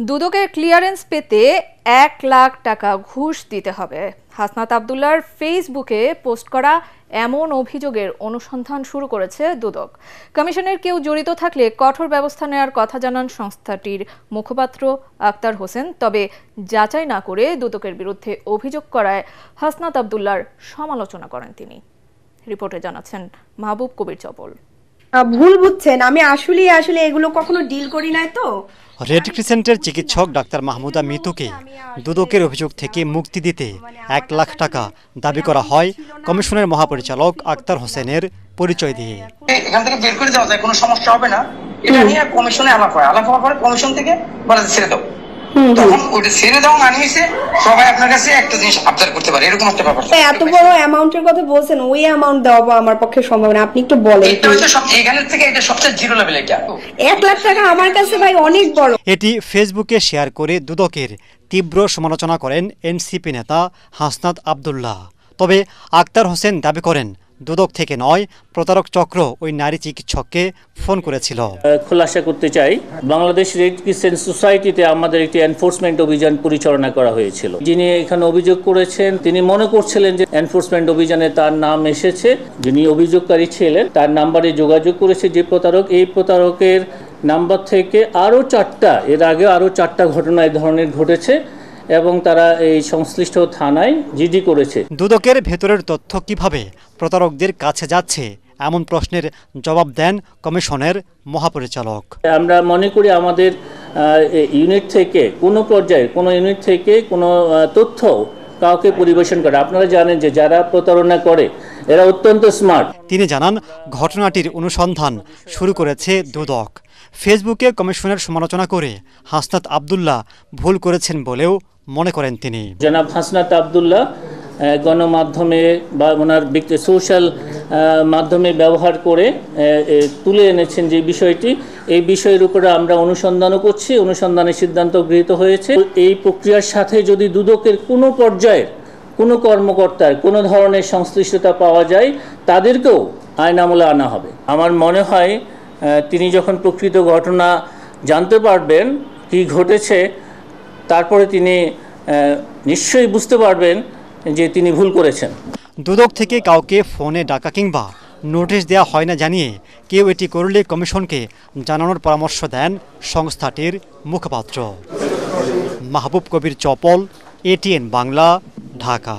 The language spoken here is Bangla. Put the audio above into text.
দুদকের ক্লিয়ারেন্স পেতে 1 লাখ টাকা ঘুষ দিতে হবে। হাসনাত আব্দুল্লাহর ফেসবুকে পোস্ট করা এমন অভিযোগের অনুসন্ধান শুরু করেছে দুদক। কমিশনের কেউ জড়িত থাকলে কঠোর ব্যবস্থা নেওয়ার কথা জানান সংস্থাটির মুখপাত্র আক্তার হোসেন। তবে যাচাই না করে দুদকের বিরুদ্ধে অভিযোগ করায় হাসনাত আব্দুল্লাহর সমালোচনা করেন তিনি। রিপোর্টে জানাচ্ছেন মাহবুব কবির চপল। ভুল বুঝছেন, আমি আসলে এগুলো কখনো ডিল করি নাই। তো রেড ক্রিসেন্টের চিকিৎসক ডাক্তার মাহমুদা মিতুকে দুদকের অভিযোগ থেকে মুক্তি দিতে 1 লাখ টাকা দাবি করা হয় কমিশনের মহাপরিচালক আক্তার হোসেনের পরিচয় দিয়ে। এখান থেকে বের করে দেওয়া যায়, কোনো সমস্যা হবে না, এটা নিয়ে কমিশনে আলাপ হওয়ার পরে কমিশন থেকে বলে ছেড়ে দাও। তখন ওটা ছেড়ে দাও মানে হয়েছে সবাই আপনার কাছে একটা জিনিস আবদার করতে পারে, এরকম একটা ব্যাপার। এত বড় অ্যামাউন্টের কথা বলছেন, ওই অ্যামাউন্ট দেওয়া আমার পক্ষে সম্ভব না। আপনি একটু বলেন। এটা হচ্ছে এখানের থেকে এটা সবচেয়ে জিরো লেভেল। এটা 1 লাখ টাকা আমার কাছে ভাই অনেক বড়। এটি ফেসবুকে শেয়ার করে দুদকের তীব্র সমালোচনা করেন এনসিপি নেতা হাসনাত আব্দুল্লাহ। তবে আক্তার হোসেন দাবি করেন দুদক থেকে নয়, প্রতারক চক্র ওই নারী চিকিৎসককে ফোন করেছিল। খোলাসা করতে চাই, বাংলাদেশ রেড ক্রিসেন্ট সোসাইটিতে আমাদের একটি এনফোর্সমেন্ট অভিযান পরিচালনা করা হয়েছিল। যিনি এখানে অভিযোগ করেছেন তিনি মনে করছিলেন যে এনফোর্সমেন্ট অভিযানে তার নাম এসেছে। যিনি অভিযোগকারী ছিলেন তার নাম্বারে যোগাযোগ করেছে যে প্রতারক, এই প্রতারকের নাম্বার থেকে এর আগে আরও 4টা ঘটনা এই ধরনের ঘটেছে এবং তারা এই সংশ্লিষ্ট থানায় জিডি করেছে। দুদকের ভেতরের তথ্য কিভাবে প্রতারকদের কাছে যাচ্ছে এমন প্রশ্নের জবাব দেন কমিশনের মহাপরিচালক। আমরা মনে করি আমাদের ইউনিট থেকে কোনো পর্যায়ে কোনো ইউনিট থেকে কোনো তথ্য কাউকে পরিবেশন করে। আপনারা জানেন যে যারা প্রতারণা করে এরা অত্যন্ত স্মার্ট। তিনি জানান ঘটনাটির অনুসন্ধান শুরু করেছে দুদক। ফেসবুকে কমিশনের সমালোচনা করে হাসনাত আব্দুল্লাহ ভুল করেছেন বলেও মনে করেন তিনি। জনাব হাসনাত আব্দুল্লাহ গণমাধ্যমে বা ওনার সোশ্যাল মাধ্যমে ব্যবহার করে তুলে এনেছেন যে বিষয়টি, এই বিষয়ের উপরে আমরা অনুসন্ধানও করছি, অনুসন্ধানের সিদ্ধান্ত গৃহীত হয়েছে। এই প্রক্রিয়ার সাথে যদি দুদকের কোনো পর্যায়ের কোনো কর্মকর্তার কোনো ধরনের সংশ্লিষ্টতা পাওয়া যায় তাদেরকেও আইন আমলে আনা হবে। আমার মনে হয় তিনি যখন প্রকৃত ঘটনা জানতে পারবেন কি ঘটেছে, তারপরে তিনি নিশ্চয়ই বুঝতে পারবেন যে তিনি ভুল করেছেন। দুদক থেকে কাউকে ফোনে ডাকা কিংবা নোটিশ দেওয়া হয় না জানিয়ে কেউ এটি করলে কমিশনকে জানানোর পরামর্শ দেন সংস্থাটির মুখপাত্র। মাহবুব কবির চপল, এটিএন বাংলা, ঢাকা।